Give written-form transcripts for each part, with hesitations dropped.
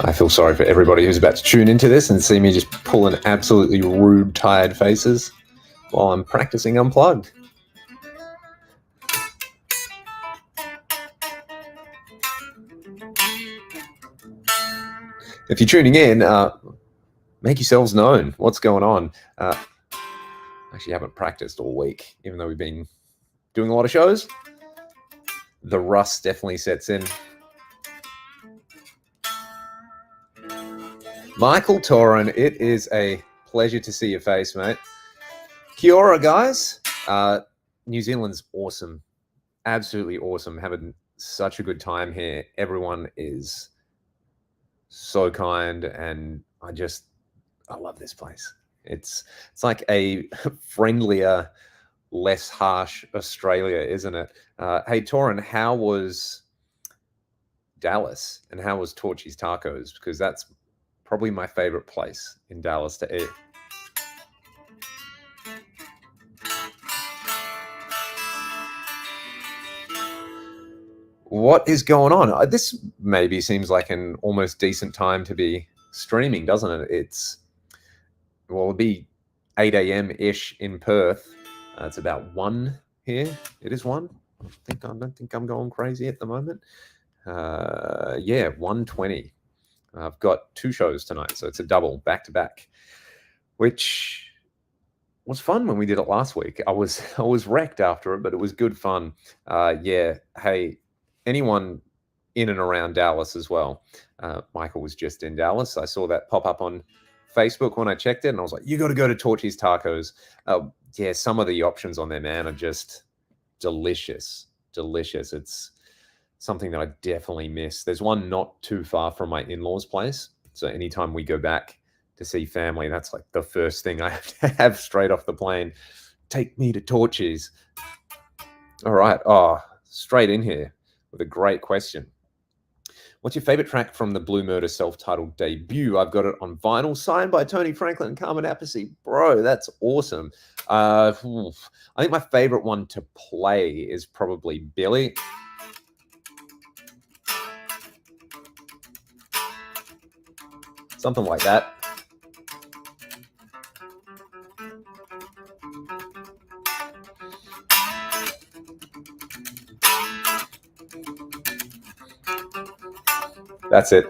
I feel sorry for everybody who's about to tune into this and see me just pulling absolutely rude, tired faces while I'm practicing Unplugged. If you're tuning in, make yourselves known. What's going on? Actually, haven't practiced all week, even though we've been doing a lot of shows. The rust definitely sets in. Michael Toran, it is a pleasure to see your face, mate. Kia ora, guys. New Zealand's awesome. Absolutely awesome. Having such a good time here. Everyone is so kind, and I love this place. It's like a friendlier, less harsh Australia, isn't it? Hey, Toran, how was Dallas and how was Torchy's Tacos? Because that's probably my favorite place in Dallas to eat. What is going on? This maybe seems like an almost decent time to be streaming, doesn't it? It'll be 8 a.m.-ish in Perth. It's about 1 here. It is 1. I don't think I'm going crazy at the moment. 1:20. I've got 2 shows tonight, so it's a double back-to-back, which was fun when we did it last week. I was wrecked after it, but it was good fun. Hey, anyone in and around Dallas as well. Michael was just in Dallas. I saw that pop up on Facebook when I checked it, and I was like, you got to go to Torchy's Tacos. Some of the options on there, man, are just delicious. It's something that I definitely miss. There's one not too far from my in-laws' place. So anytime we go back to see family, that's like the first thing I have to have straight off the plane. Take me to Torchy's. All right. Straight in here with a great question. What's your favorite track from the Blue Murder self-titled debut? I've got it on vinyl, signed by Tony Franklin and Carmen Appice. Bro, that's awesome. I think my favorite one to play is probably Billy. Something like that. That's it.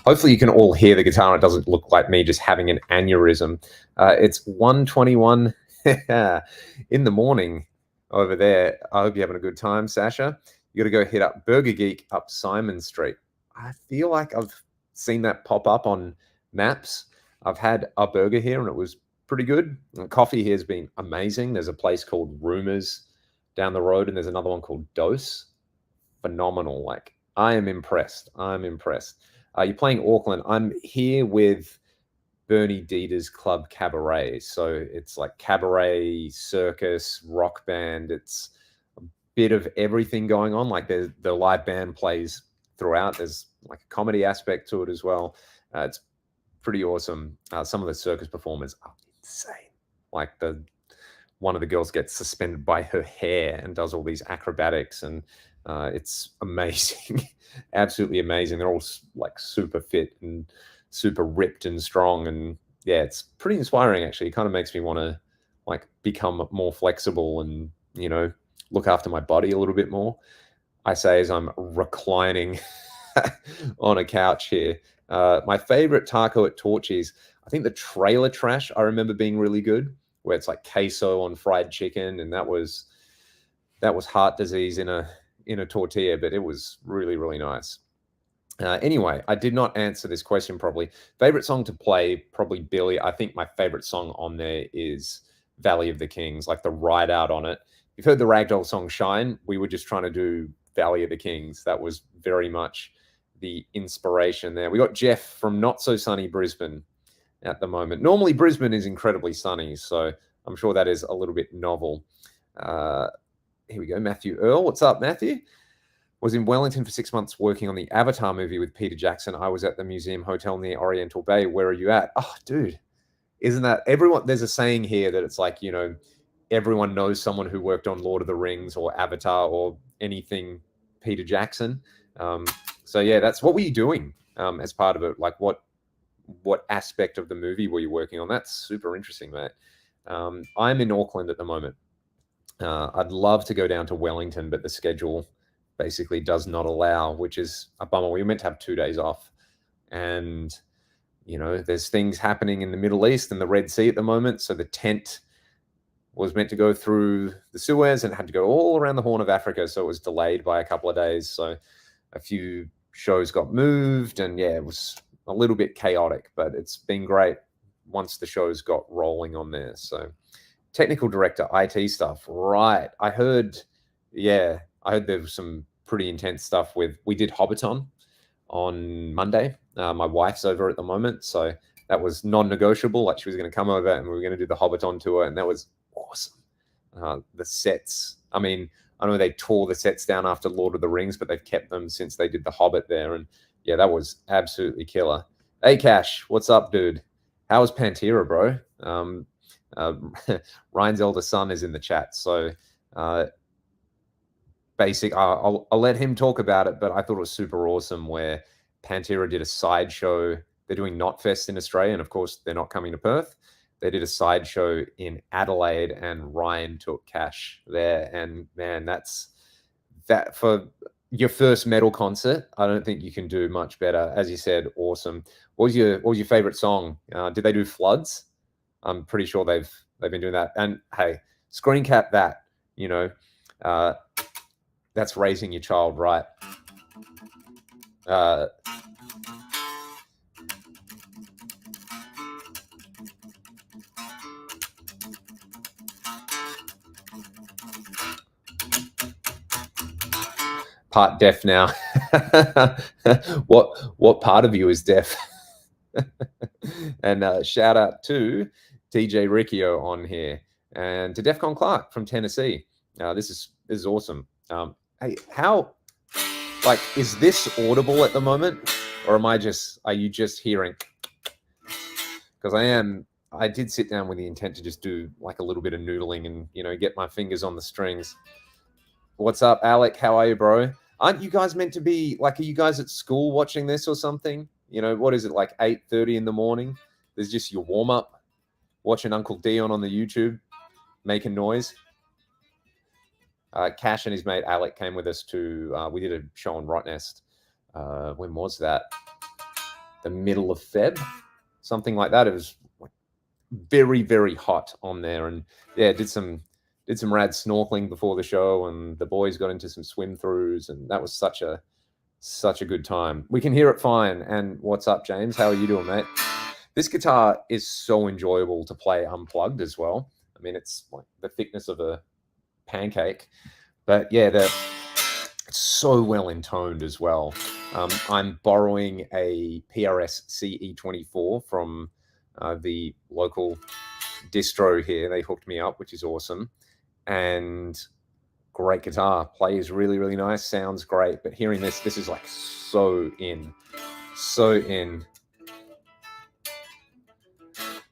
Hopefully you can all hear the guitar and it doesn't look like me just having an aneurysm. It's 1:21 in the morning over there. I hope you're having a good time, Sasha. You got to go hit up Burger Geek up Simon Street. I feel like I've seen that pop up on maps. I've had a burger here and it was pretty good. And coffee here has been amazing. There's a place called Rumors down the road, and there's another one called Dose. Phenomenal. Like, I am impressed. You're playing Auckland. I'm here with Bernie Dieter's Club Cabaret. So it's like cabaret, circus, rock band. It's a bit of everything going on. Like the live band plays throughout. There's like a comedy aspect to it as well. It's pretty awesome. Some of the circus performers are insane. Like one of the girls gets suspended by her hair and does all these acrobatics, and it's amazing. Absolutely amazing. They're all like super fit and super ripped and strong, and yeah, it's pretty inspiring actually. It kind of makes me want to like become more flexible and, you know, look after my body a little bit more. I say as I'm reclining on a couch here. My favorite taco at Torchy's, I think the trailer trash I remember being really good, where it's like queso on fried chicken, and that was heart disease in a tortilla, but it was really, really nice. Anyway, I did not answer this question properly. Favorite song to play, probably Billy. I think my favorite song on there is Valley of the Kings, like the ride out on it. You've heard the Ragdoll song Shine. We were just trying to do Valley of the Kings. That was very much the inspiration there. We got Jeff from not so sunny Brisbane at the moment. Normally Brisbane is incredibly sunny, so I'm sure that is a little bit novel. Here we go. Matthew Earl. What's up, Matthew? Was in Wellington for 6 months working on the Avatar movie with Peter Jackson. I was at the Museum Hotel near Oriental Bay. Where are you at? Oh, dude, isn't that everyone? There's a saying here that it's like, you know, everyone knows someone who worked on Lord of the Rings or Avatar or anything Peter Jackson. So yeah, that's what were you doing as part of it? Like what aspect of the movie were you working on? That's super interesting, mate. I'm in Auckland at the moment. I'd love to go down to Wellington, but the schedule basically does not allow, which is a bummer. We were meant to have 2 days off, and there's things happening in the Middle East and the Red Sea at the moment. So the tent was meant to go through the Suez and had to go all around the Horn of Africa. So it was delayed by a couple of days. So a few shows got moved, and yeah, it was a little bit chaotic, but it's been great once the shows got rolling on there. So technical director, IT stuff. Right. I heard there was some pretty intense stuff we did Hobbiton on Monday. My wife's over at the moment, so that was non-negotiable. Like, she was going to come over and we were going to do the Hobbiton tour, and that was awesome. The sets, I mean, I know they tore the sets down after Lord of the Rings, but they've kept them since they did the Hobbit there, and yeah, that was absolutely killer. Hey Cash, what's up, dude? How was Pantera, bro? Ryan's elder son is in the chat, so I'll let him talk about it, but I thought it was super awesome where Pantera did a sideshow. They're doing Knotfest in Australia, and of course they're not coming to Perth. They did a sideshow in Adelaide, and Ryan took Cash there. And man, that's that for your first metal concert. I don't think you can do much better. As you said, awesome. What was your favorite song? Did they do Floods? I'm pretty sure they've been doing that. And hey, screen cap that. That's raising your child right. Part deaf now. What part of you is deaf? And shout out to DJ Riccio on here, and to Defcon Clark from Tennessee. This is awesome. Hey, is this audible at the moment, or are you just hearing? Because I did sit down with the intent to just do like a little bit of noodling and get my fingers on the strings. What's up, Alec? How are you, bro? Aren't you guys meant to be are you guys at school watching this or something? What is it, like 8:30 in the morning? There's just your warm up, watching Uncle Dion on the YouTube, making noise. Cash and his mate Alec came with us to, we did a show on Rottnest. When was that? The middle of Feb, something like that. It was very, very hot on there, and yeah, did some rad snorkeling before the show, and the boys got into some swim throughs, and that was such a good time. We can hear it fine. And what's up, James? How are you doing, mate? This guitar is so enjoyable to play unplugged as well. I mean, it's like the thickness of a pancake, but yeah, it's so well intoned as well. I'm borrowing a PRS CE24 from the local distro here. They hooked me up, which is awesome, and great guitar. Plays really, really nice, sounds great, but hearing this is like so in.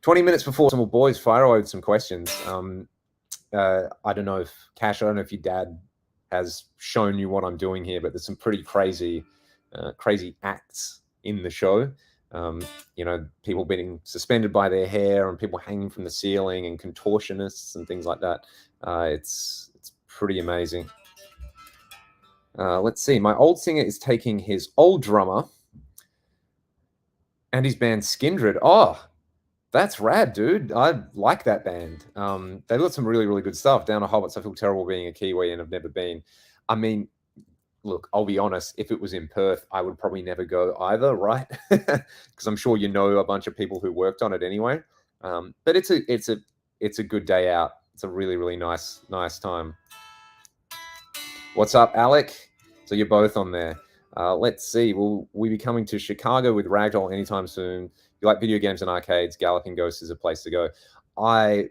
20 minutes before some boys fire away with some questions. I don't know if Cash, I don't know if your dad has shown you what I'm doing here, but there's some pretty crazy acts in the show. People being suspended by their hair, and people hanging from the ceiling, and contortionists and things like that. It's pretty amazing. Let's see. My old singer is taking his old drummer and his band Skindred. Oh, that's rad, dude. I like that band. They've got some really, really good stuff down at Hobbits. I feel terrible being a Kiwi and I've never been. I mean, look, I'll be honest. If it was in Perth, I would probably never go either, right? Because I'm sure a bunch of people who worked on it anyway. But it's a good day out. It's a really, really nice time. What's up, Alec? So you're both on there. Let's see. Will we be coming to Chicago with Ragdoll anytime soon? If you like video games and arcades, Galloping Ghost is a place to go. I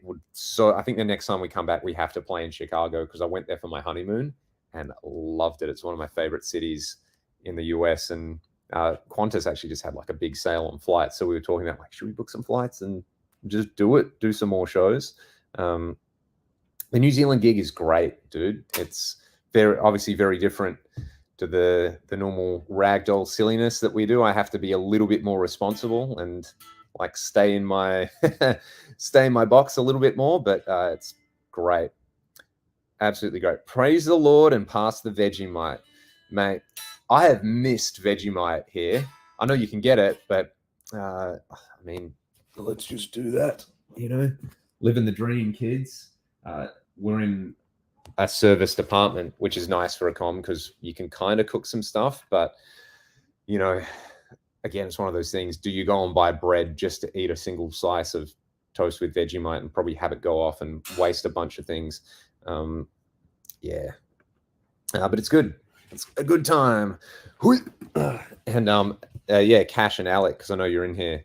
think the next time we come back, we have to play in Chicago, because I went there for my honeymoon and loved it. It's one of my favorite cities in the US. And Qantas actually just had like a big sale on flights. So we were talking about, like, should we book some flights and just do some more shows? The New Zealand gig is great, dude. It's obviously very different to the normal ragdoll silliness that we do. I have to be a little bit more responsible and like stay in my box a little bit more, but it's great. Absolutely great. Praise the Lord and pass the Vegemite. Mate, I have missed Vegemite here. I know you can get it, but I mean, let's just do that, living the dream, kids. We're in a service department, which is nice for a com because you can kind of cook some stuff, but again, it's one of those things. Do you go and buy bread just to eat a single slice of toast with Vegemite and probably have it go off and waste a bunch of things? Yeah, but it's good. It's a good time. And yeah, Cash and Alec, because I know you're in here.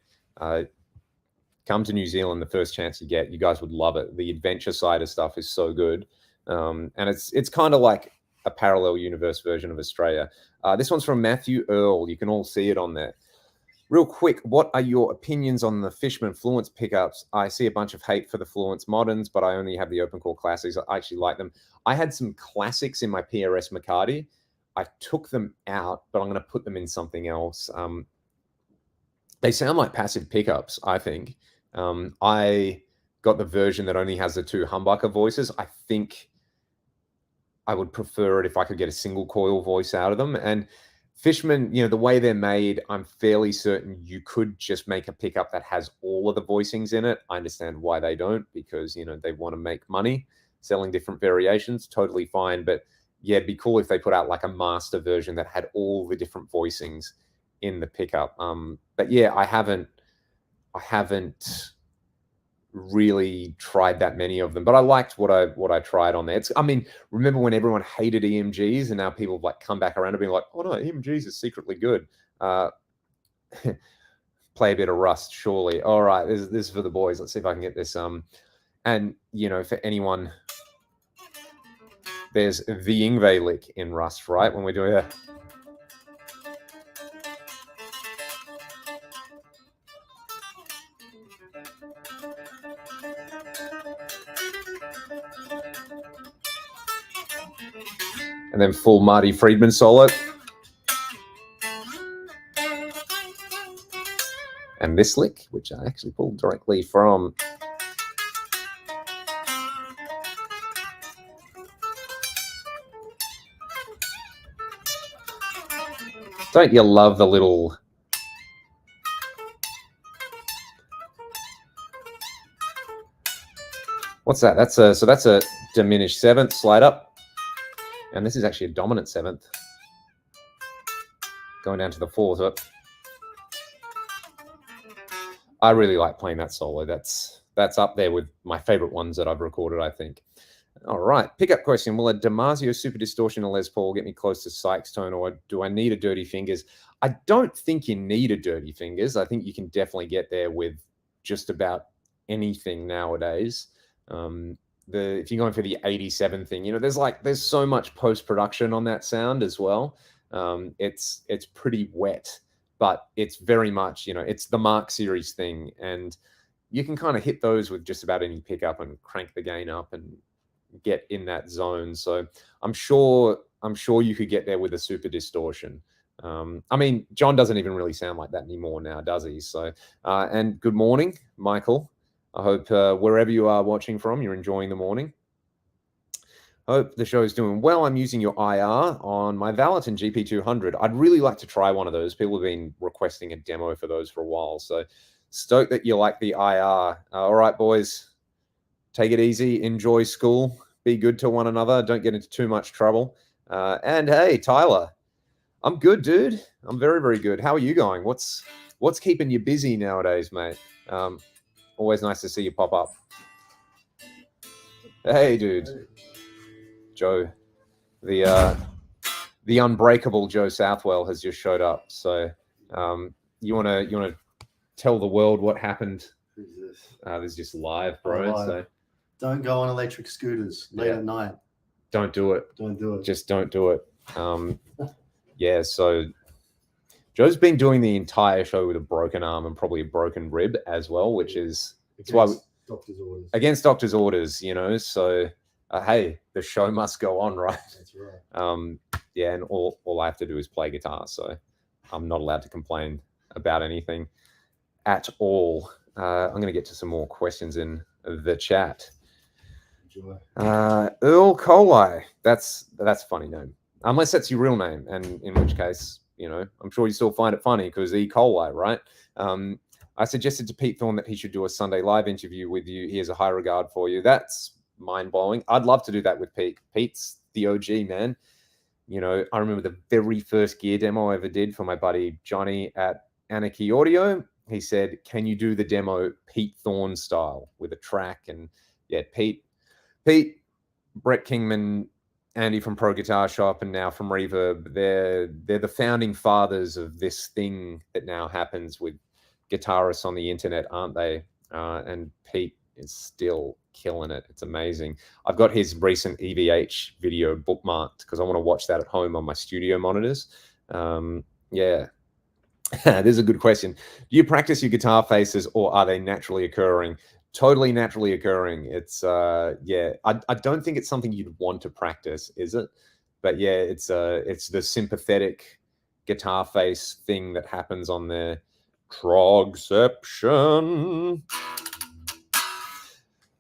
Come to New Zealand the first chance you get. You guys would love it. The adventure side of stuff is so good, and it's kind of like a parallel universe version of Australia. This one's from Matthew Earl. You can all see it on there. Real quick, what are your opinions on the Fishman Fluence pickups? I see a bunch of hate for the Fluence Moderns, but I only have the Open Core Classics. I actually like them. I had some classics in my PRS McCarty. I took them out, but I'm going to put them in something else. They sound like passive pickups, I think. I got the version that only has the 2 humbucker voices. I think I would prefer it if I could get a single coil voice out of them. And Fishman, the way they're made, I'm fairly certain you could just make a pickup that has all of the voicings in it. I understand why they don't, because, they want to make money selling different variations. Totally fine. But yeah, it'd be cool if they put out like a master version that had all the different voicings in the pickup. But yeah, I haven't really tried that many of them, but I liked what I tried on there. Remember when everyone hated EMGs and now people like come back around and being like, oh no, EMGs is secretly good. Play a bit of Rust, surely. All right, this is for the boys. Let's see if I can get this. And for anyone, there's the Yngwie lick in Rust, right? When we're doing that. And then full Marty Friedman solo. And this lick, which I actually pulled directly from Don't you love the little what's that? That's a diminished 7th slide up. And this is actually a dominant 7th. Going down to the 4th. I really like playing that solo. That's up there with my favorite ones that I've recorded, I think. All right, pickup question. Will a Damasio Super Distortion or Les Paul get me close to Sykes tone, or do I need a Dirty Fingers? I don't think you need a Dirty Fingers. I think you can definitely get there with just about anything nowadays. If you're going for the 87 thing, there's so much post-production on that sound as well. It's pretty wet, but it's very much, it's the Mark Series thing, and you can kind of hit those with just about any pickup and crank the gain up and get in that zone. So I'm sure you could get there with a Super Distortion. John doesn't even really sound like that anymore now, does he? So, and good morning, Michael. I hope wherever you are watching from, you're enjoying the morning. Hope the show is doing well. I'm using your IR on my Valentin GP200. I'd really like to try one of those. People have been requesting a demo for those for a while. So stoked that you like the IR. All right, boys, take it easy. Enjoy school. Be good to one another. Don't get into too much trouble. And hey, Tyler, I'm good, dude. I'm very, very good. How are you going? What's keeping you busy nowadays, mate? Always nice to see you pop up. Hey, dude. Joe, the unbreakable Joe Southwell has just showed up. So you wanna tell the world what happened? Who's this? This is just live, bro. Live. So don't go on electric scooters late at night. Don't do it. Don't do it. Just don't do it. Yeah, so Joe's been doing the entire show with a broken arm and probably a broken rib as well, which is against doctor's orders. Against doctor's orders, So hey, the show must go on, right? That's right. Yeah, and all I have to do is play guitar, so I'm not allowed to complain about anything at all. I'm going to get to some more questions in the chat. Enjoy. Earl Coley. That's a funny name, unless that's your real name, and in which case, I'm sure you still find it funny because E. Coley, right? I suggested to Pete Thorne that he should do a Sunday live interview with you. He has a high regard for you. That's mind-blowing. I'd love to do that with Pete. Pete's the OG, man. I remember the very first gear demo I ever did for my buddy Johnny at Anarchy Audio. He said, "Can you do the demo Pete Thorne style with a track?" And yeah, Pete, Brett Kingman, Andy from Pro Guitar Shop, and now from Reverb, they're the founding fathers of this thing that now happens with guitarists on the internet, aren't they? And Pete is still killing it. It's amazing. I've got his recent EVH video bookmarked because I want to watch that at home on my studio monitors. Yeah. This is a good question. Do you practice your guitar faces or are they naturally occurring? Totally naturally occurring. It's yeah, I don't think it's something you'd want to practice, is it? But yeah, it's the sympathetic guitar face thing that happens on there. Trogception.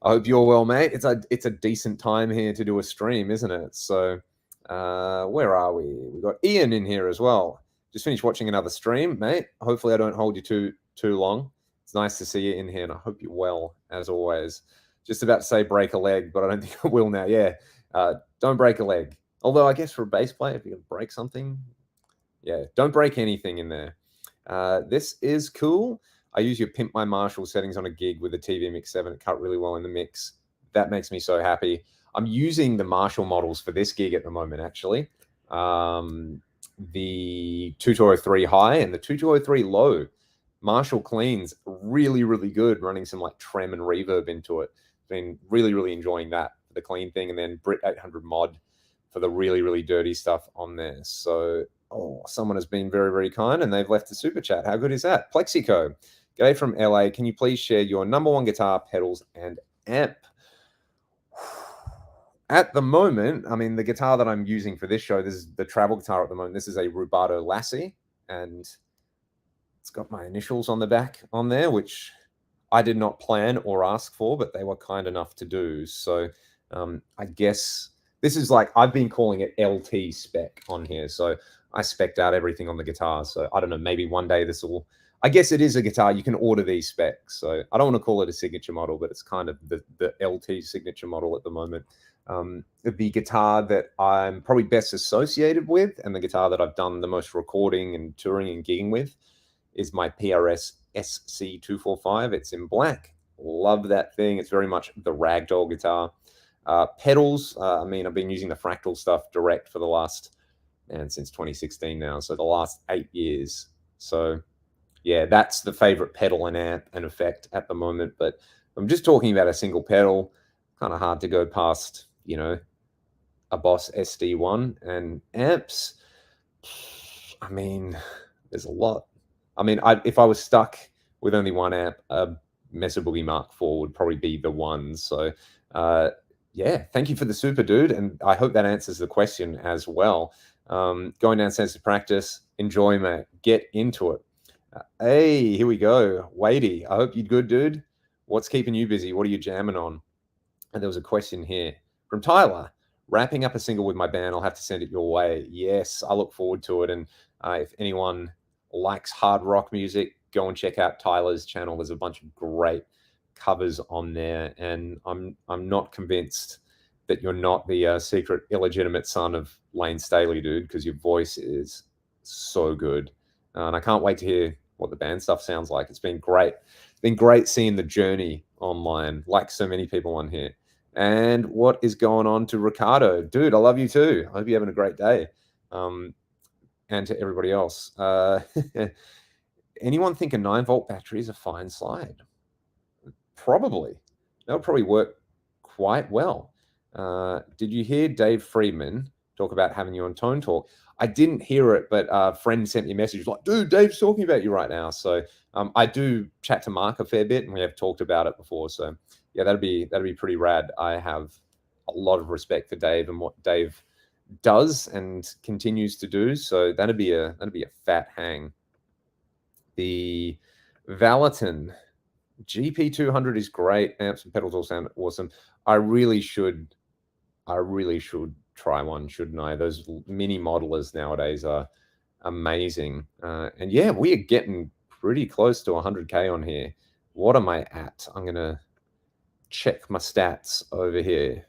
I hope you're well, mate. It's a decent time here to do a stream, isn't it? So where are we? We've got Ian in here as well. Just finished watching another stream, mate. Hopefully I don't hold you too long. It's nice to see you in here, and I hope you're well, as always. Just about to say break a leg, but I don't think I will now. Yeah, don't break a leg. Although I guess for a bass player, if you can break something, yeah, don't break anything in there. This is cool. I use your Pimp My Marshall settings on a gig with a TV Mix 7. It cut really well in the mix. That makes me so happy. I'm using the Marshall models for this gig at the moment, actually. The 2203 high and the 2203 low. Marshall cleans really, really good, running some like trem and reverb into it. Been really, really enjoying that for the clean thing. And then Brit 800 mod for the really, really dirty stuff on there. So, someone has been very, very kind and they've left a super chat. How good is that? Plexico. G'day from LA. Can you please share your #1 guitar, pedals, and amp? At the moment, I mean, the guitar that I'm using for this show, this is the travel guitar at the moment. This is a Rubato Lassie, and it's got my initials on the back on there, which I did not plan or ask for, but they were kind enough to do. So I guess this is like, I've been calling it LT spec on here. So I spec'd out everything on the guitar. So I don't know, maybe one day this will, I guess it is a guitar. You can order these specs. So I don't want to call it a signature model, but it's kind of the LT signature model at the moment. The guitar that I'm probably best associated with and the guitar that I've done the most recording and touring and gigging with is my PRS SC245. It's in black. Love that thing. It's very much the ragdoll guitar. Pedals, I mean, I've been using the Fractal stuff direct for the last, since 2016 now. So the last 8 years. So yeah, that's the favorite pedal and amp and effect at the moment. But I'm just talking about a single pedal. Kind of hard to go past, a Boss SD1 and amps. I mean, there's a lot. I mean, if I was stuck with only one amp, a Mesa Boogie Mark IV would probably be the one. So yeah, thank you for the super, dude. And I hope that answers the question as well. Going downstairs to practice, enjoy, mate. Get into it. Hey, here we go. Wadey, I hope you're good, dude. What's keeping you busy? What are you jamming on? And there was a question here from Tyler. Wrapping up a single with my band. I'll have to send it your way. Yes, I look forward to it. And if anyone likes hard rock music, go and check out Tyler's channel. There's a bunch of great covers on there. And I'm not convinced that you're not the secret illegitimate son of Lane Staley, dude, because your voice is so good. And I can't wait to hear what the band stuff sounds like. It's been great. It's been great seeing the journey online, like so many people on here. And what is going on to Ricardo? Dude, I love you too. I hope you're having a great day. And to everybody else. Anyone think a 9-volt battery is a fine slide? Probably. That would probably work quite well. Did you hear Dave Friedman talk about having you on Tone Talk? I didn't hear it, but a friend sent me a message like, dude, Dave's talking about you right now. So I do chat to Mark a fair bit, and we have talked about it before. So yeah, that'd be pretty rad. I have a lot of respect for Dave and what Dave does and continues to do. So that'd be a fat hang. The Valaton GP200 is great. Amps and pedals all sound awesome. I really should try one, shouldn't I? Those mini modelers nowadays are amazing. And yeah, we are getting pretty close to 100K on here. What am I at? I'm gonna check my stats over here.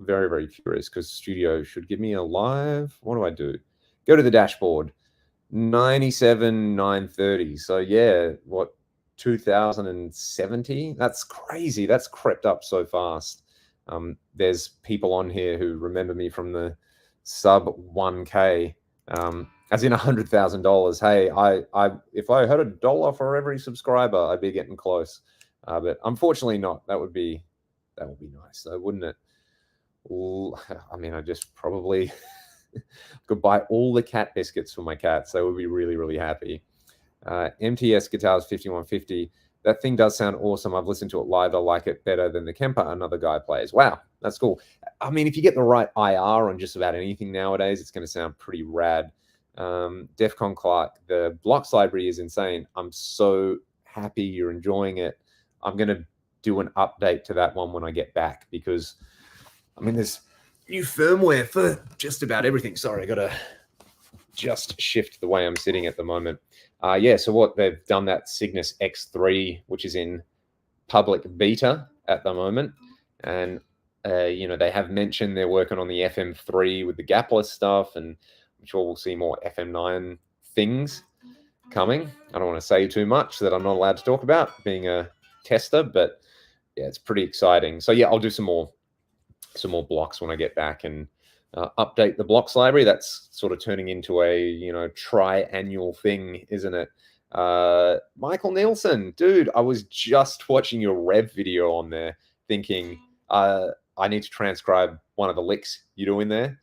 Very, very curious because studio should give me a live. What do I do? Go to the dashboard. 97,930. So yeah, what, 2070? That's crazy. That's crept up so fast. There's people on here who remember me from the sub 1K, as in $100,000. Hey, I if I had $1 for every subscriber, I'd be getting close. But unfortunately not. That would be nice, though, wouldn't it? I mean, I just probably could buy all the cat biscuits for my cats. They would be really, really happy. MTS Guitars 5150. That thing does sound awesome. I've listened to it live. I like it better than the Kemper another guy plays. Wow, that's cool. I mean, if you get the right IR on just about anything nowadays, it's going to sound pretty rad. Defcon Clark, the blocks library is insane. I'm so happy you're enjoying it. I'm going to do an update to that one when I get back because, I mean, there's new firmware for just about everything. Sorry, I got to just shift the way I'm sitting at the moment. Yeah, so what they've done, that Cygnus X3, which is in public beta at the moment. And, you know, they have mentioned they're working on the FM3 with the gapless stuff, and I'm sure we'll see more FM9 things coming. I don't want to say too much that I'm not allowed to talk about being a tester, but yeah, it's pretty exciting. So yeah, I'll do some more blocks when I get back and update the blocks library. That's sort of turning into a, you know, tri-annual thing, isn't it? Michael Nielsen, dude, I was just watching your Rev video on there thinking I need to transcribe one of the licks you do in there.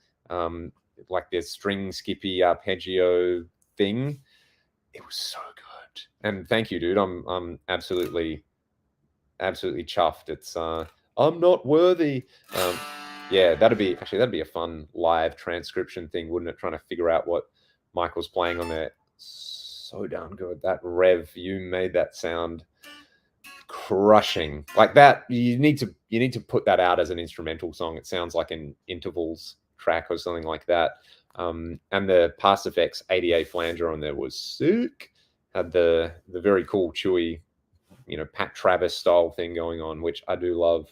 Like this string skippy arpeggio thing. It was so good. And thank you, dude. I'm absolutely chuffed. It's I'm not worthy. Yeah, that'd be a fun live transcription thing, wouldn't it? Trying to figure out what Michael's playing on there. So darn good. That Rev, you made that sound crushing. Like that, you need to put that out as an instrumental song. It sounds like an intervals track or something like that. And the Pass Effects 80A flanger on there was sick. Had the very cool chewy, you know, Pat Travis style thing going on, which I do love.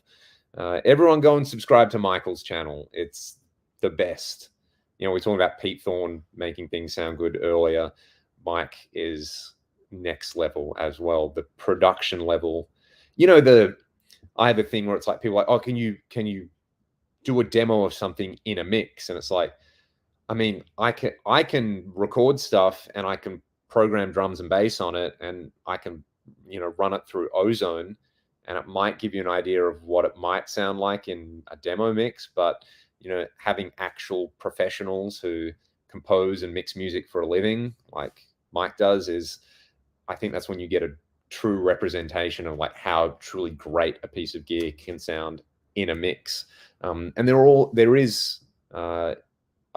Everyone go and subscribe to Michael's channel. It's the best. You know, we were talking about Pete Thorne making things sound good earlier. Mike is next level as well. The production level. You know, I have a thing where it's like people are like, oh, can you do a demo of something in a mix? And it's like, I mean, I can record stuff and I can program drums and bass on it, and I can, you know, run it through Ozone, and it might give you an idea of what it might sound like in a demo mix. But, you know, having actual professionals who compose and mix music for a living, like Mike does, is, I think that's when you get a true representation of like how truly great a piece of gear can sound in a mix. And there is, I'd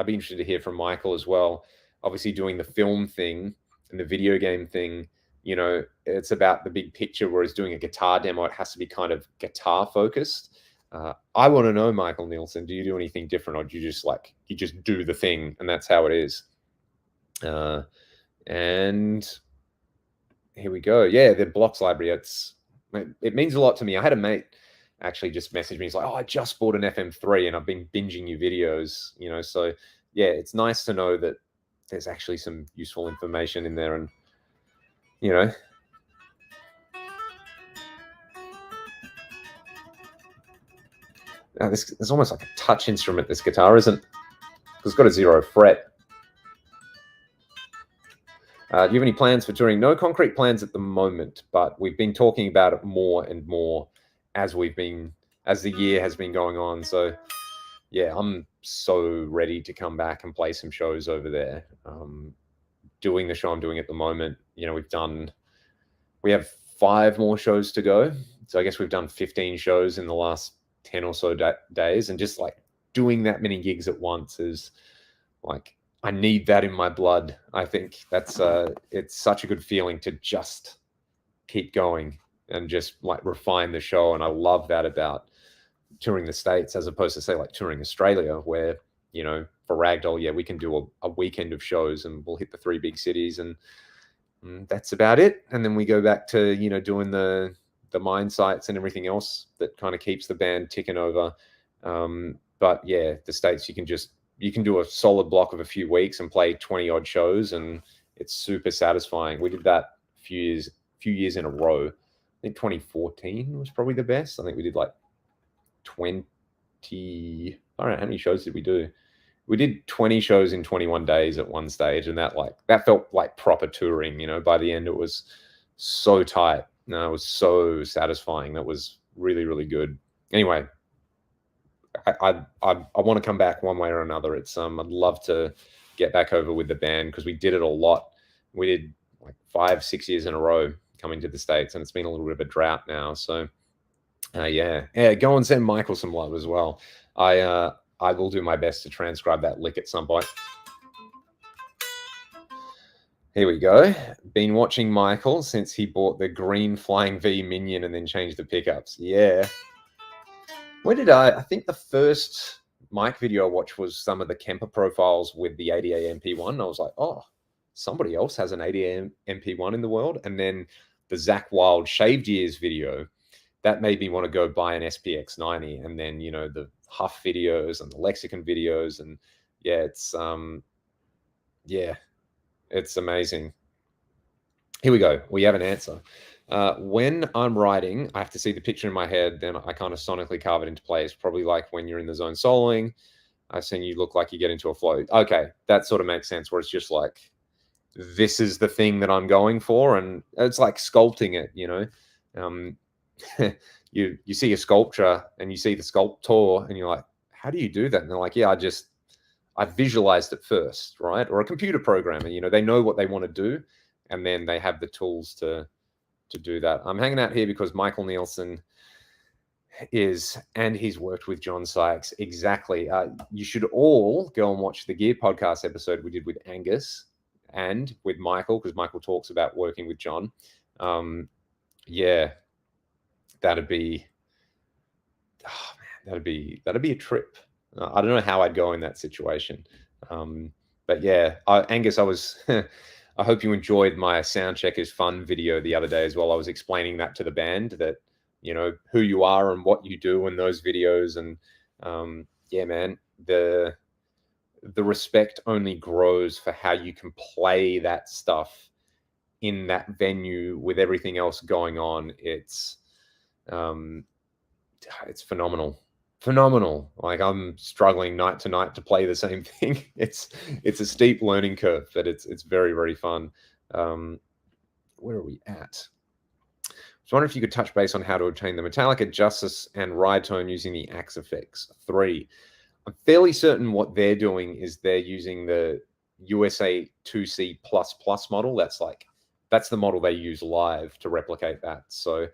be interested to hear from Michael as well. Obviously doing the film thing and the video game thing, you know, it's about the big picture, whereas doing a guitar demo, it has to be kind of guitar focused. I want to know, Michael Nielsen, do you do anything different, or do you just do the thing and that's how it is? And here we go. Yeah, the blocks library, it means a lot to me. I had a mate actually just message me. He's like, oh, I just bought an FM3 and I've been binging your videos, you know. So yeah, it's nice to know that there's actually some useful information in there. And, you know, it's almost like a touch instrument, this guitar, isn't? It's got a 0 fret. Do you have any plans for touring? No concrete plans at the moment, but we've been talking about it more and more as the year has been going on. So yeah, I'm so ready to come back and play some shows over there. Doing the show I'm doing at the moment, you know, we have 5 more shows to go. So I guess we've done 15 shows in the last 10 or so days, and just like doing that many gigs at once is like, I need that in my blood. I think that's it's such a good feeling to just keep going and just like refine the show. And I love that about touring the States as opposed to say like touring Australia, where, you know, for Ragdoll, yeah, we can do a weekend of shows and we'll hit the 3 big cities, and that's about it. And then we go back to, you know, doing the mine sites and everything else that kind of keeps the band ticking over. But yeah, the States, you can do a solid block of a few weeks and play 20 odd shows, and it's super satisfying. We did that a few years in a row. I think 2014 was probably the best. I think we did like 20, I don't know, how many shows did we do? We did 20 shows in 21 days at one stage, and that felt like proper touring. You know, by the end it was so tight. No, it was so satisfying. That was really, really good. Anyway, I want to come back one way or another. It's I'd love to get back over with the band because we did it a lot. We did like 5-6 years in a row coming to the States, and it's been a little bit of a drought now. So yeah, go and send Michael some love as well. I will do my best to transcribe that lick at some point. Here we go. Been watching Michael since he bought the green Flying V Minion and then changed the pickups. Yeah. Where did I think the first mic video I watched was some of the Kemper profiles with the 80A MP1. I was like, oh, somebody else has an 80A MP1 in the world. And then the Zach Wild Shaved Ears video, that made me want to go buy an SPX 90. And then, you know, the Huff videos and the Lexicon videos. And yeah, it's amazing. Here we go. We have an answer. When I'm writing, I have to see the picture in my head, then I kind of sonically carve it into place. Probably like when you're in the zone soloing, I've seen you look like you get into a flow. Okay, that sort of makes sense, where it's just like, this is the thing that I'm going for. And it's like sculpting it, you know. You see a sculpture and you see the sculptor and you're like, how do you do that? And they're like, yeah, I visualized it first, right? Or a computer programmer, you know, they know what they want to do, and then they have the tools to do that. I'm hanging out here because Michael Nielsen and he's worked with John Sykes. Exactly. You should all go and watch the Gear podcast episode we did with Angus and with Michael, because Michael talks about working with John. Yeah, that'd be a trip. I don't know how I'd go in that situation. But yeah, Angus, I hope you enjoyed my Sound Check is Fun video the other day as well. I was explaining that to the band, that, you know, who you are and what you do in those videos. And yeah, man, the respect only grows for how you can play that stuff in that venue with everything else going on. It's phenomenal. Like, I'm struggling night to night to play the same thing. It's a steep learning curve, but it's very, very fun. Where are we at? I was wondering if you could touch base on how to obtain the Metallica Justice and Ride Tone using the Axe Effects 3. I'm fairly certain what they're doing is they're using the USA 2C++ model. That's the model they use live to replicate that. So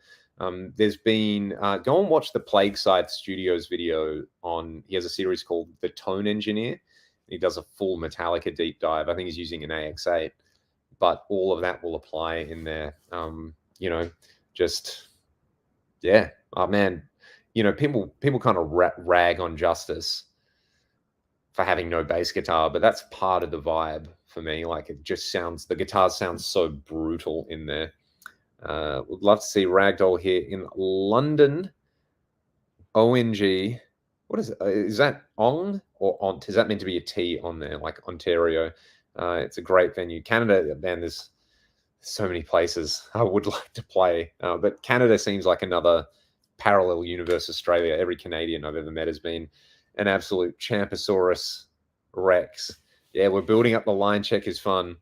there's been, go and watch the Plague Side Studios video he has a series called The Tone Engineer. He does a full Metallica deep dive. I think he's using an AX8, but all of that will apply in there. You know, just, yeah, oh man, you know, people kind of rag on Justice for having no bass guitar, but that's part of the vibe for me. Like, the guitar sounds so brutal in there. Would love to see Ragdoll here in London. ONG. What is it? Is that Ong or Ont? Is that meant to be a T on there, like Ontario? It's a great venue. Canada, man, there's so many places I would like to play. But Canada seems like another parallel universe Australia. Every Canadian I've ever met has been an absolute Champosaurus Rex. Yeah, we're building up the line check is fun.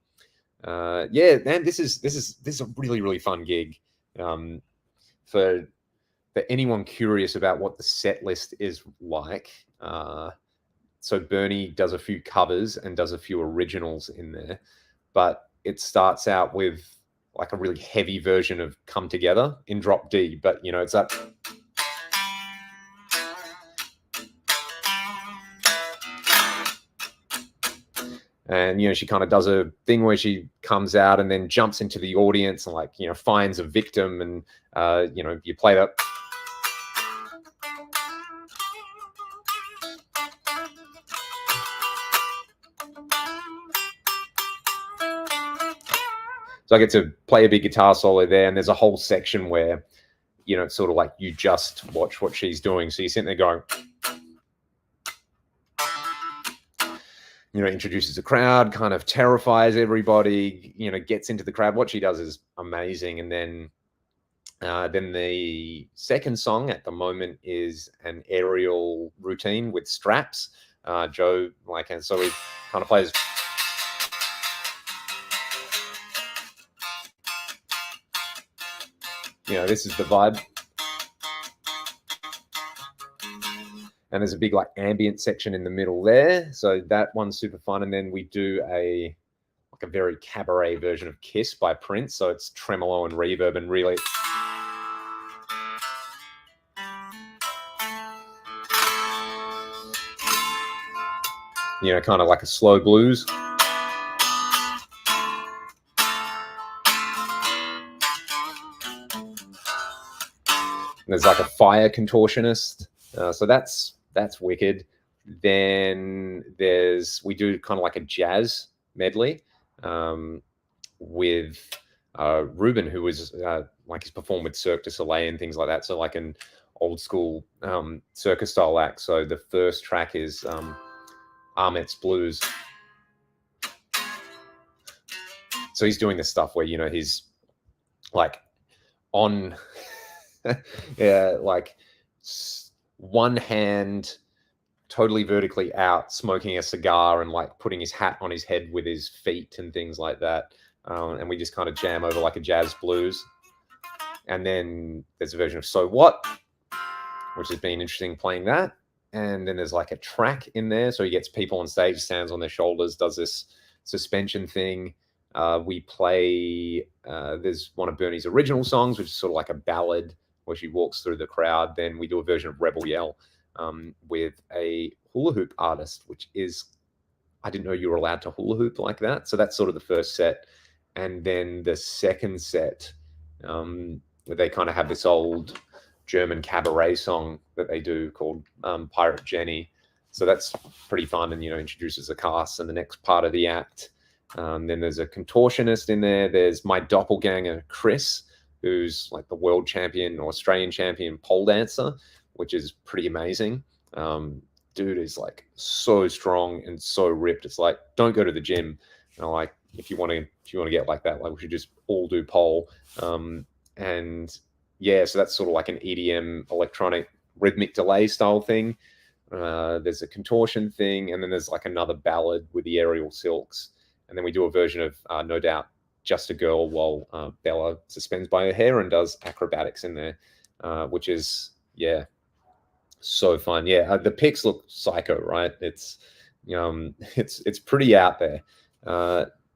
Yeah, man, this is a really, really fun gig. For anyone curious about what the set list is like, so Bernie does a few covers and does a few originals in there, but it starts out with like a really heavy version of Come Together in drop D, but you know, it's that And, you know, she kind of does a thing where she comes out and then jumps into the audience and, like, you know, finds a victim. And, you know, you play that. So I get to play a big guitar solo there, and there's a whole section where, you know, it's sort of like you just watch what she's doing. So you're sitting there going, you know, introduces the crowd, kind of terrifies everybody, you know, gets into the crowd. What she does is amazing. And then the second song at the moment is an aerial routine with straps. Joe, like, and so he kind of plays. You know, this is the vibe. And there's a big like ambient section in the middle there. So that one's super fun. And then we do a very cabaret version of Kiss by Prince. So it's tremolo and reverb and really. You know, kind of like a slow blues. And there's like a fire contortionist. So that's wicked. Then we do kind of like a jazz medley with Ruben, who was like he's performed with Cirque du Soleil and things like that. So like an old school circus style act. So the first track is Ahmet's Blues. So he's doing this stuff where, you know, he's like on, yeah, like one hand totally vertically out, smoking a cigar and like putting his hat on his head with his feet and things like that. And we just kind of jam over like a jazz blues. And then there's a version of So What, which has been interesting playing that. And then there's like a track in there. So he gets people on stage, stands on their shoulders, does this suspension thing. We play, there's one of Bernie's original songs, which is sort of like a ballad where she walks through the crowd. Then we do a version of Rebel Yell with a hula hoop artist, which is, I didn't know you were allowed to hula hoop like that. So that's sort of the first set. And then the second set, where they kind of have this old German cabaret song that they do called Pirate Jenny. So that's pretty fun, and, you know, introduces the cast and the next part of the act. Then there's a contortionist in there. There's my doppelganger, Chris, who's like the world champion or Australian champion pole dancer, which is pretty amazing. Dude is like so strong and so ripped. It's like, don't go to the gym. You know, like if you want to get like that, like we should just all do pole. And yeah, so that's sort of like an EDM electronic rhythmic delay style thing. There's a contortion thing, and then there's like another ballad with the aerial silks. And then we do a version of No Doubt, Just a Girl, while Bella suspends by her hair and does acrobatics in there, which is, yeah, so fun. Yeah, the pics look psycho, right? It's pretty out there.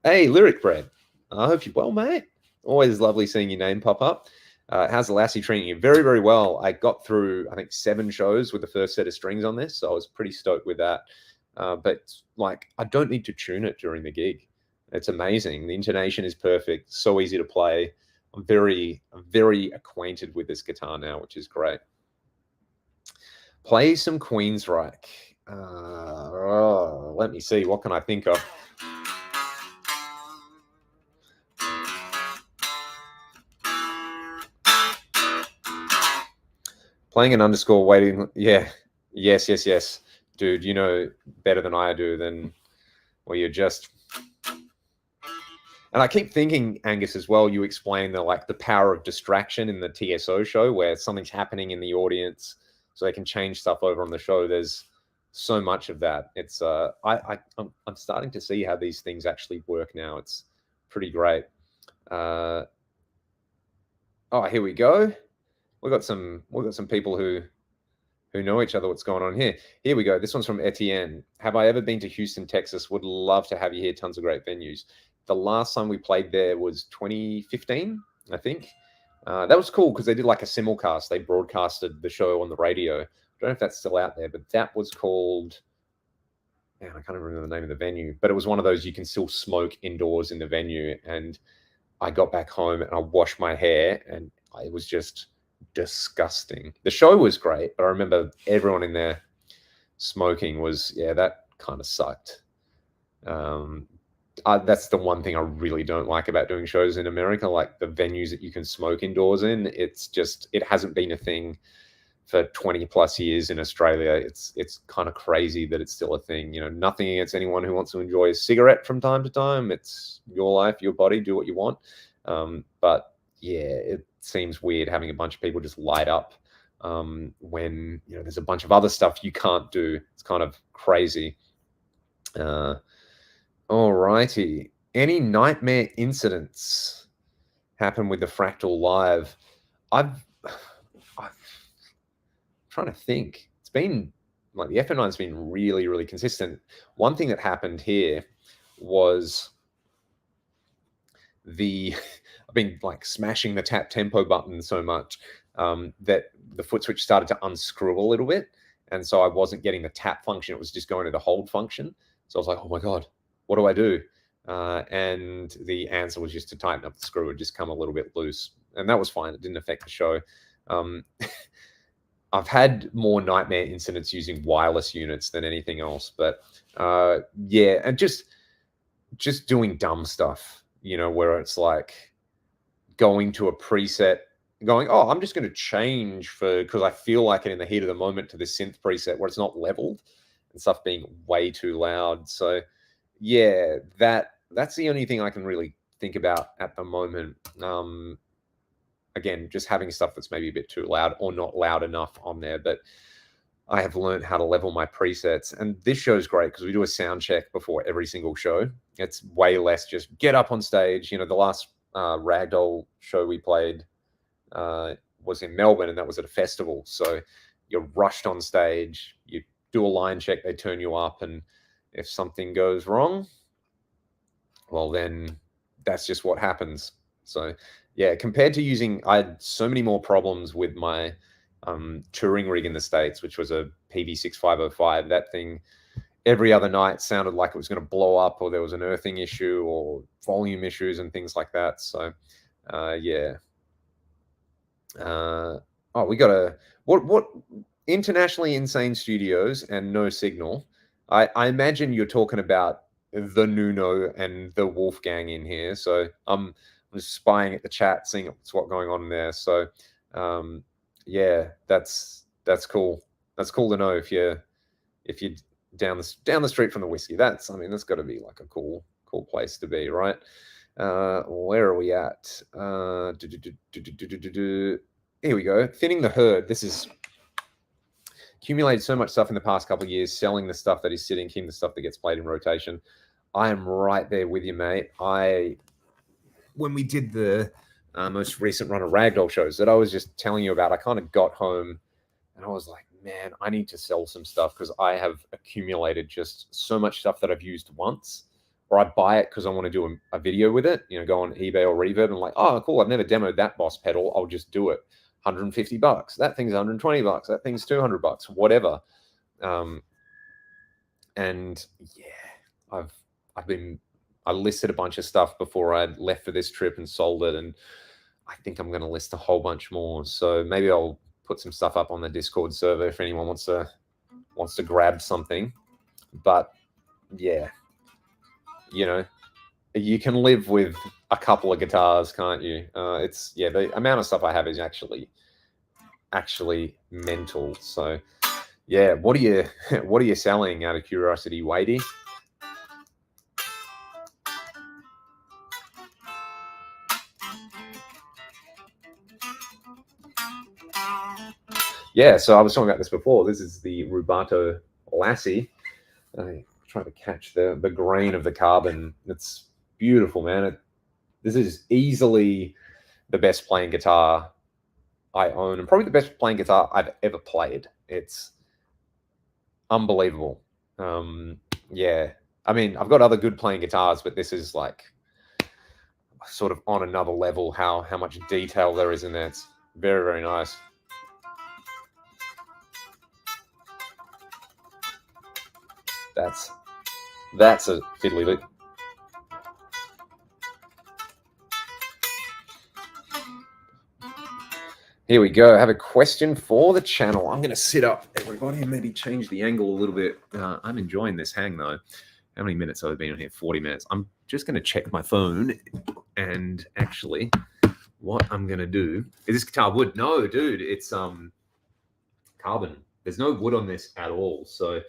Hey, Lyric Bread, I hope you're well, mate. Always lovely seeing your name pop up. How's the Lassie treating you? Very, very well. I got through, I think, 7 shows with the first set of strings on this, so I was pretty stoked with that. But like, I don't need to tune it during the gig. It's amazing. The intonation is perfect. So easy to play. I'm very, very acquainted with this guitar now, which is great. Play some Queensryche. Let me see. What can I think of? Playing an underscore waiting. Yeah. Yes. Dude, you know better than I do. Then, well, you're just. And I keep thinking, Angus, as well, you explain the power of distraction in the TSO show, where something's happening in the audience, so they can change stuff over on the show. There's so much of that. It's I'm starting to see how these things actually work now. It's pretty great. Oh, here we go. We've got some people who know each other. What's going on here? Here we go. This one's from Etienne. Have I ever been to Houston, Texas? Would love to have you here. Tons of great venues. The last time we played there was 2015, I think. That was cool because they did like a simulcast. They broadcasted the show on the radio. I don't know if that's still out there, but that was called man, I can't remember the name of the venue, but it was one of those you can still smoke indoors in the venue. And I got back home and I washed my hair, and it was just disgusting. The show was great, but I remember everyone in there smoking was, yeah, that kind of sucked. That's the one thing I really don't like about doing shows in America, like the venues that you can smoke indoors in. It's just, it hasn't been a thing for 20 plus years in Australia. It's kind of crazy that it's still a thing. You know, nothing against anyone who wants to enjoy a cigarette from time to time. It's your life, your body, do what you want. But yeah, it seems weird having a bunch of people just light up when, you know, there's a bunch of other stuff you can't do. It's kind of crazy. All righty. Any nightmare incidents happen with the Fractal Live? I'm trying to think. It's been like the F9's been really, really consistent. One thing that happened here was I've been like smashing the tap tempo button so much that the foot switch started to unscrew a little bit. And so I wasn't getting the tap function. It was just going to the hold function. So I was like, oh my God, what do I do? And the answer was just to tighten up the screw. It just come a little bit loose. And that was fine. It didn't affect the show. I've had more nightmare incidents using wireless units than anything else. But yeah, and just doing dumb stuff, you know, where it's like going to a preset, going, oh, I'm just going to change because I feel like it in the heat of the moment to this synth preset where it's not leveled and stuff being way too loud. So yeah, that's the only thing I can really think about at the moment. Again, just having stuff that's maybe a bit too loud or not loud enough on there. But I have learned how to level my presets. And this show's great because we do a sound check before every single show. It's way less just get up on stage. You know, the last Ragdoll show we played was in Melbourne, and that was at a festival. So you're rushed on stage, you do a line check, they turn you up, and if something goes wrong, well, then that's just what happens. So yeah, compared to using, I had so many more problems with my touring rig in the States, which was a PV6505. That thing every other night sounded like it was going to blow up, or there was an earthing issue or volume issues and things like that. So yeah. Oh, we got a what internationally insane studios and no signal. I imagine you're talking about the Nuno and the Wolfgang in here. So I'm just spying at the chat, seeing what's going on there. So yeah, that's cool. That's cool to know if you're down the street from the whiskey. That's got to be like a cool place to be, right? Where are we at? Here we go. Thinning the herd. This is accumulated so much stuff in the past couple of years, selling the stuff that is sitting, keeping the stuff that gets played in rotation. I am right there with you, mate. When we did the most recent run of Ragdoll shows that I was just telling you about, I kind of got home and I was like, man, I need to sell some stuff because I have accumulated just so much stuff that I've used once, or I buy it because I want to do a video with it, you know, go on eBay or Reverb and like, oh, cool, I've never demoed that Boss pedal. I'll just do it. $150. That thing's $120. That thing's $200, whatever. And yeah, I listed a bunch of stuff before I left for this trip and sold it. And I think I'm going to list a whole bunch more. So maybe I'll put some stuff up on the Discord server if anyone wants to grab something. But yeah, you know, you can live with a couple of guitars, can't you? It's the amount of stuff I have is actually mental. So yeah, what are you selling out of curiosity, Wadey? Yeah, so I was talking about this before. This is the Rubato Lassie. I trying to catch the grain of the carbon. It's beautiful, man. This is easily the best playing guitar I own, and probably the best playing guitar I've ever played. It's unbelievable. Yeah, I mean, I've got other good playing guitars, but this is like sort of on another level. How much detail there is in there. It's very, very nice. That's That's a fiddly lick. Here we go. I have a question for the channel. I'm going to sit up, everybody, and maybe change the angle a little bit. I'm enjoying this hang, though. How many minutes have I been on here? 40 minutes. I'm just going to check my phone. And actually, what I'm going to do... Is this guitar wood? No, dude. It's carbon. There's no wood on this at all. So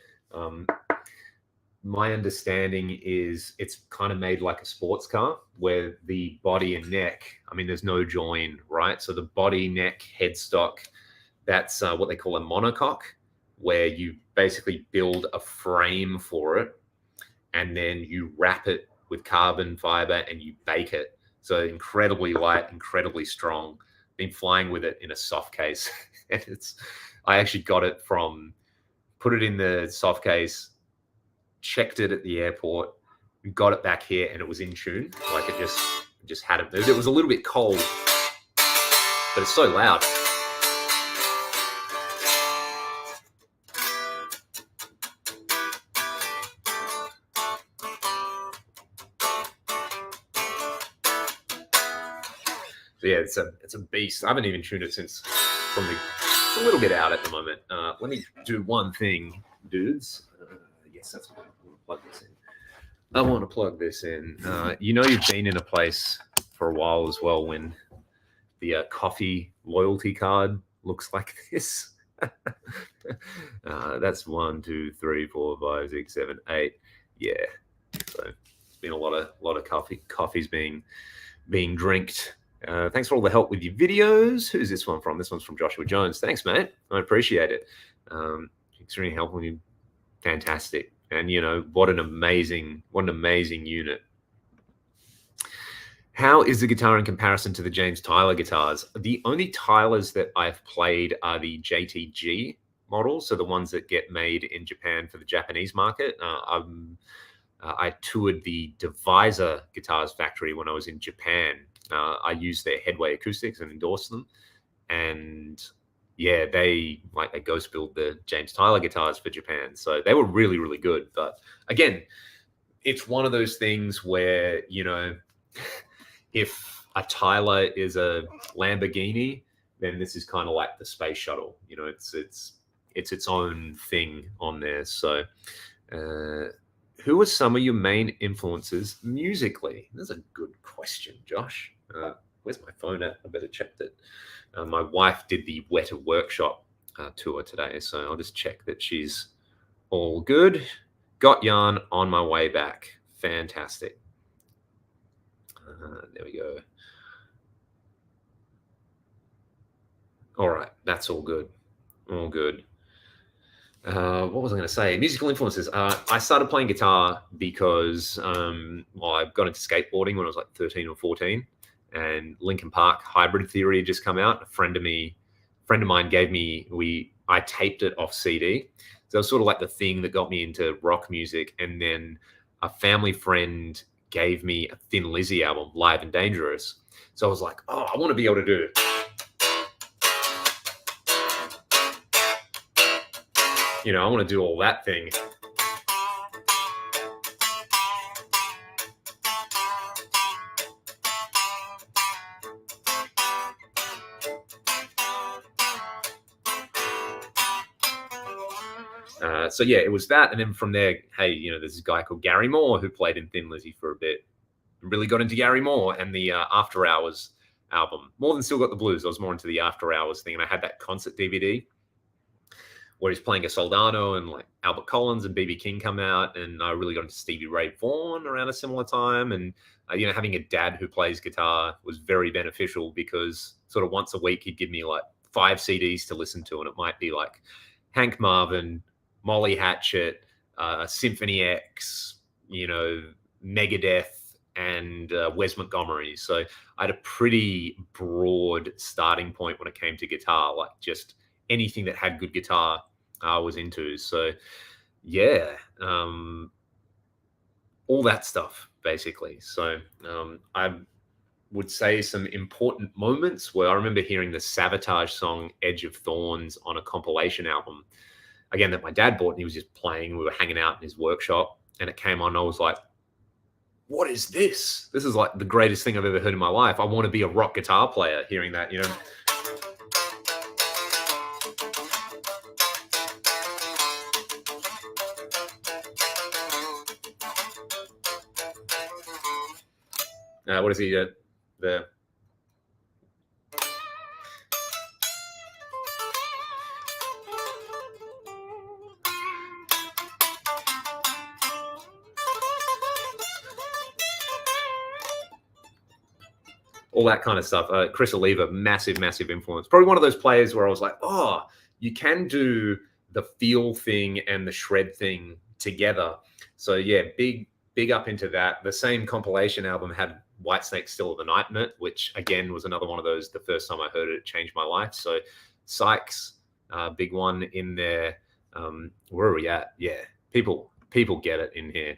my understanding is it's kind of made like a sports car where the body and neck, I mean, there's no join, right? So the body, neck, headstock, that's what they call a monocoque, where you basically build a frame for it and then you wrap it with carbon fiber and you bake it. So incredibly light, incredibly strong. Been flying with it in a soft case. And I actually got it from, put it in the soft case, checked it at the airport, got it back here, and it was in tune. Like it just hadn't moved. It was a little bit cold, but it's so loud. So yeah, it's a beast. I haven't even tuned it since it's a little bit out at the moment. Let me do one thing, dudes. Yes, that's what I want to plug this in. I want to plug this in. You know, you've been in a place for a while as well when the coffee loyalty card looks like this. That's 1, 2, 3, 4, 5, 6, 7, 8. Yeah. So it's been a lot of coffees being drinked. Thanks for all the help with your videos. Who's this one from? This one's from Joshua Jones. Thanks, mate. I appreciate it. Extremely helpful. Fantastic. And you know, what an amazing unit. How is the guitar in comparison to the James Tyler guitars? The only Tylers that I've played are the JTG models, so the ones that get made in Japan for the Japanese market. I toured the Divisor Guitars factory when I was in Japan. I used their Headway acoustics and endorsed them. And yeah, they ghost build the James Tyler guitars for Japan. So they were really, really good. But again, it's one of those things where, you know, if a Tyler is a Lamborghini, then this is kind of like the space shuttle. You know, it's its own thing on there. So who are some of your main influences musically? That's a good question, Josh. Where's my phone at? I better check that. My wife did the Weta Workshop tour today, so I'll just check that she's all good. Got yarn on my way back. Fantastic. There we go. All right, that's all good. All good. What was I going to say? Musical influences. I started playing guitar because I got into skateboarding when I was like 13 or 14, and Linkin Park Hybrid Theory had just come out. A friend of mine gave me. I taped it off CD. So it was sort of like the thing that got me into rock music. And then a family friend gave me a Thin Lizzy album, Live and Dangerous. So I was like, oh, I want to be able to do it. You know, I want to do all that thing. So yeah, it was that. And then from there, hey, you know, there's this guy called Gary Moore who played in Thin Lizzy for a bit. Really got into Gary Moore and the After Hours album. More than Still Got the Blues. I was more into the After Hours thing. And I had that concert DVD where he's playing a Soldano and like Albert Collins and B.B. King come out. And I really got into Stevie Ray Vaughan around a similar time. And, you know, having a dad who plays guitar was very beneficial because sort of once a week, he'd give me like 5 CDs to listen to. And it might be like Hank Marvin, Molly Hatchet, Symphony X, you know, Megadeth, and Wes Montgomery. So I had a pretty broad starting point when it came to guitar, like just anything that had good guitar I was into. So yeah, all that stuff basically. So I would say some important moments where I remember hearing the Savatage song Edge of Thorns on a compilation album, again, that my dad bought, and he was just playing. We were hanging out in his workshop, and it came on. I was like, what is this? This is like the greatest thing I've ever heard in my life. I want to be a rock guitar player hearing that, you know. What is he there? All that kind of stuff. Chris Oliva, massive, massive influence. Probably one of those players where I was like, oh, you can do the feel thing and the shred thing together. So yeah, big up into that. The same compilation album had Whitesnake Still of the Night in it, which again was another one of those. The first time I heard it, it changed my life. So Sykes, big one in there. Where are we at? Yeah, people get it in here.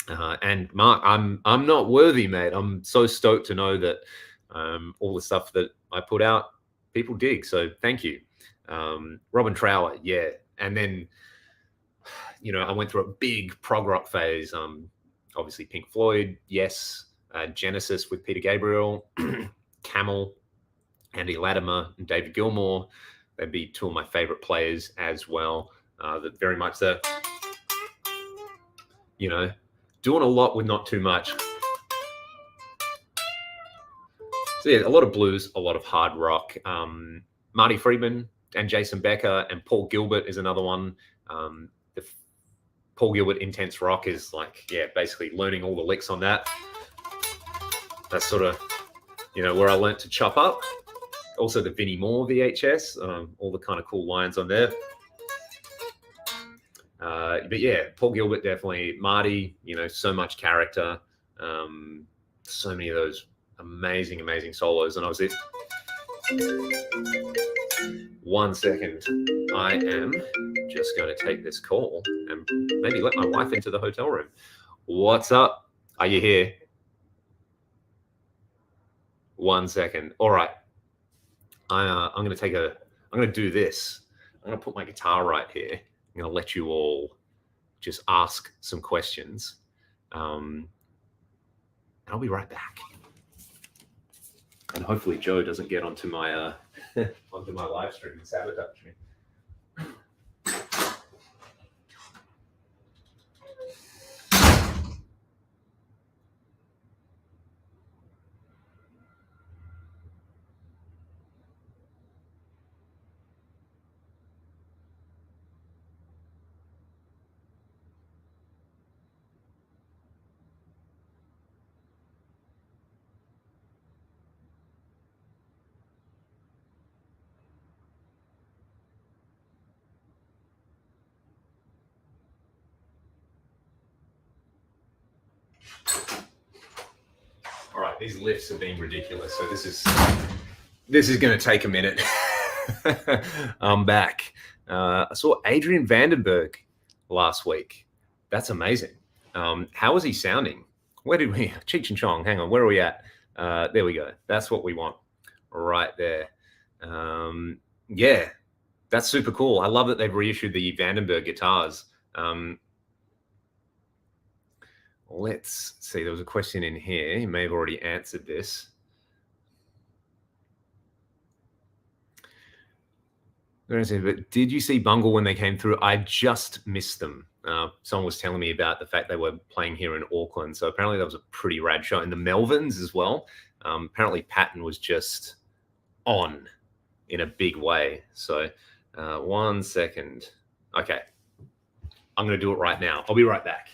And Mark, I'm not worthy, mate. I'm so stoked to know that all the stuff that I put out, people dig. So thank you. Robin Trower, yeah. And then, you know, I went through a big prog rock phase. Obviously Pink Floyd, yes. Genesis with Peter Gabriel, Camel, Andy Latimer, and David Gilmour. They'd be two of my favorite players as well. That very much the, you know, doing a lot with not too much. So yeah, a lot of blues, a lot of hard rock. Marty Friedman and Jason Becker and Paul Gilbert is another one. The Paul Gilbert Intense Rock is like, yeah, basically learning all the licks on that. That's sort of, you know, where I learned to chop up. Also the Vinnie Moore VHS, all the kind of cool lines on there. But yeah, Paul Gilbert definitely. Marty, you know, so much character. So many of those amazing, amazing solos. And I was it. 1 second. I am just going to take this call and maybe let my wife into the hotel room. What's up? Are you here? 1 second. All right. I'm going to do this. I'm going to put my guitar right here. I'm going to let you all just ask some questions. I'll be right back. And hopefully Joe doesn't get onto my onto my live stream and sabotage me. All right, these lifts are being ridiculous. So this is going to take a minute. I'm back. I saw Adrian Vandenberg last week. That's amazing. How was he sounding? Where did we? Cheech and Chong. Hang on. Where are we at? There we go. That's what we want right there. Yeah, that's super cool. I love that they've reissued the Vandenberg guitars. Let's see. There was a question in here. You may have already answered this. But did you see Bungle when they came through? I just missed them. Someone was telling me about the fact they were playing here in Auckland. So apparently that was a pretty rad show. And the Melvins as well. Apparently Patton was just on in a big way. So 1 second. Okay. I'm going to do it right now. I'll be right back.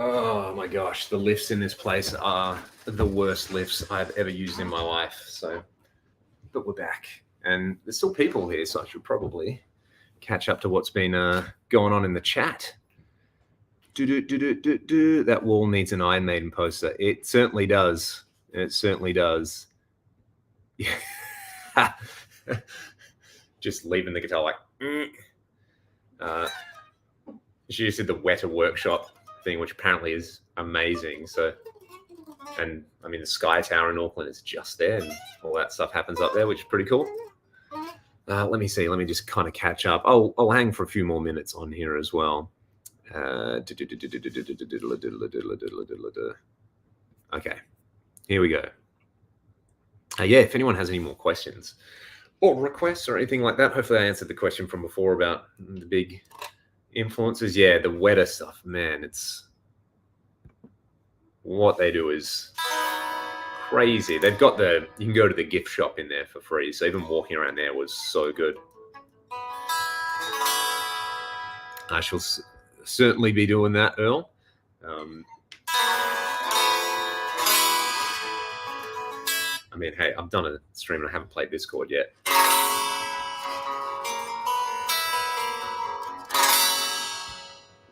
Oh my gosh, the lifts in this place are the worst lifts I've ever used in my life. So, but we're back, and there's still people here, so I should probably catch up to what's been going on in the chat. That wall needs an Iron Maiden poster. It certainly does. It certainly does. Yeah. Just leaving the guitar like. She just did the Wetter Workshop thing, which apparently is amazing. So, and I mean, the Sky Tower in Auckland is just there, and all that stuff happens up there, which is pretty cool. Let me see. Let me just kind of catch up. I'll hang for a few more minutes on here as well. Okay, here we go. Yeah, if anyone has any more questions or requests or anything like that, hopefully I answered the question from before about the big influences. Yeah, the Wetter stuff, man, it's what they do is crazy. They've got you can go to the gift shop in there for free, so even walking around there was so good. I shall certainly be doing that, Earl. I mean, hey, I've done a stream and I haven't played this chord yet.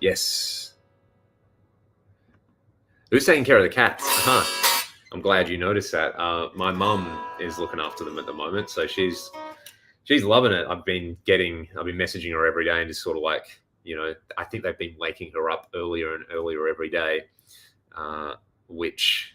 Yes. Who's taking care of the cats? I'm glad you noticed that. My mum is looking after them at the moment, so she's loving it. I've been messaging her every day and just sort of like, you know, I think they've been waking her up earlier and earlier every day, which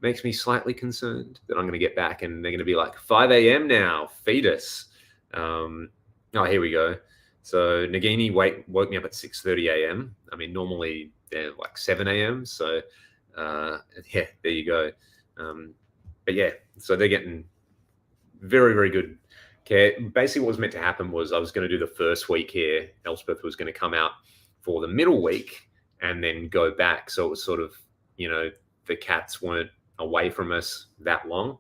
makes me slightly concerned that I'm going to get back and they're going to be like 5 a.m. now, feed us. Oh, here we go. So Nagini woke me up at 6:30 a.m. I mean, normally they're like 7 a.m. So yeah, there you go. But yeah, so they're getting very, very good care. Basically what was meant to happen was I was going to do the first week here. Elspeth was going to come out for the middle week and then go back. So it was sort of, you know, the cats weren't away from us that long.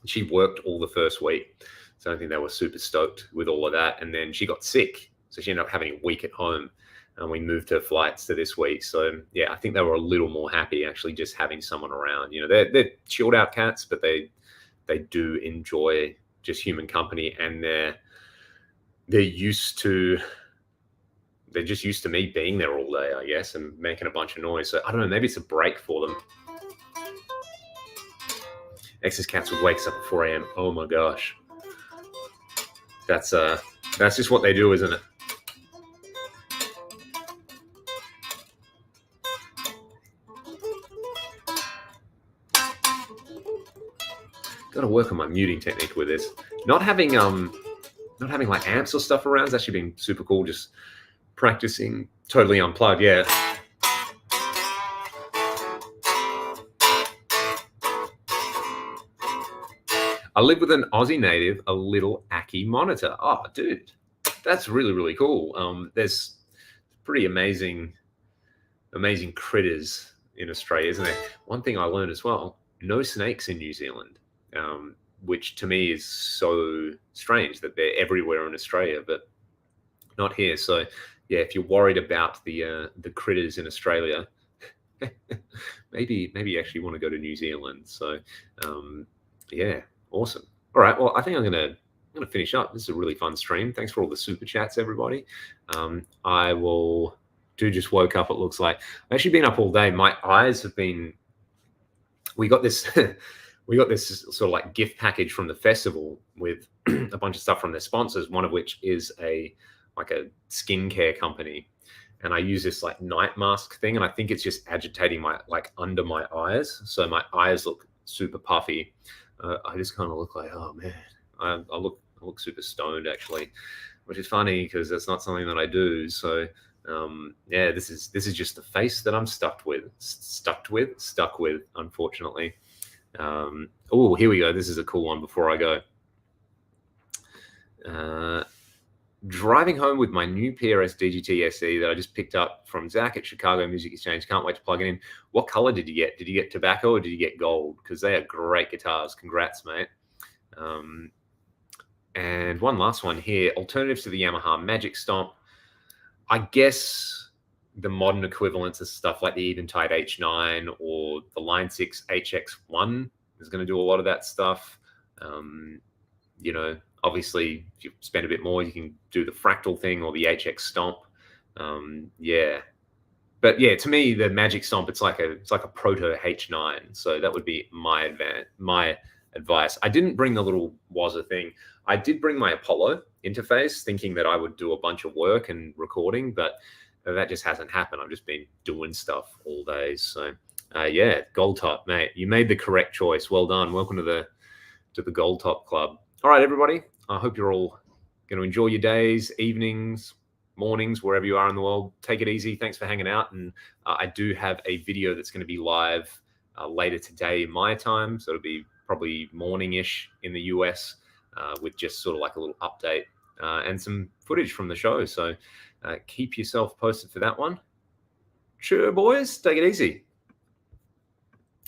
She worked all the first week. So I think they were super stoked with all of that. And then she got sick. So she ended up having a week at home. And we moved her flights to this week. So yeah, I think they were a little more happy actually just having someone around. You know, they're chilled out cats, but they do enjoy just human company, and they're just used to me being there all day, I guess, and making a bunch of noise. So I don't know, maybe it's a break for them. X's cats would wake us up at 4 a.m. Oh my gosh. That's just what they do, isn't it? Got to work on my muting technique with this. Not having like amps or stuff around has actually been super cool. Just practicing totally unplugged. Yeah. I live with an Aussie native, a little Ackie monitor. Oh, dude, that's really, really cool. There's pretty amazing critters in Australia, isn't there? One thing I learned as well, no snakes in New Zealand, which to me is so strange that they're everywhere in Australia, but not here. So yeah, if you're worried about the critters in Australia, maybe you actually want to go to New Zealand. So yeah. Awesome. All right. Well, I think I'm gonna finish up. This is a really fun stream. Thanks for all the super chats, everybody. I will just woke up. It looks like I've actually been up all day. My eyes have been. We got this sort of like gift package from the festival with a bunch of stuff from their sponsors. One of which is a skincare company, and I use this like night mask thing, and I think it's just agitating my under my eyes, so my eyes look super puffy. I just kind of look like, oh man, I look super stoned actually, which is funny because that's not something that I do. So yeah, this is just the face that I'm stuck with, unfortunately. Oh, here we go. This is a cool one before I go. Driving home with my new PRS DGT SE that I just picked up from Zach at Chicago Music Exchange. Can't wait to plug it in. What color did you get? Did you get tobacco or did you get gold? Because they are great guitars. Congrats, mate. And one last one here. Alternatives to the Yamaha Magic Stomp. I guess the modern equivalents of stuff like the Eventide H9 or the Line 6 HX1 is going to do a lot of that stuff. You know, obviously, if you spend a bit more, you can do the fractal thing or the HX Stomp. Yeah. But yeah, to me, the Magic Stomp, it's like a proto H9. So that would be my advice. I didn't bring the little Wazza thing. I did bring my Apollo interface, thinking that I would do a bunch of work and recording, but that just hasn't happened. I've just been doing stuff all day. So yeah, Gold Top, mate, you made the correct choice. Well done. Welcome to the Gold Top Club. All right, everybody. I hope you're all going to enjoy your days, evenings, mornings, wherever you are in the world. Take it easy. Thanks for hanging out. And I do have a video that's going to be live later today, my time. So it'll be probably morning-ish in the US with just sort of like a little update and some footage from the show. So keep yourself posted for that one. Sure, boys. Take it easy.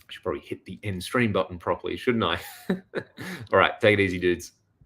I should probably hit the end stream button properly, shouldn't I? All right. Take it easy, dudes.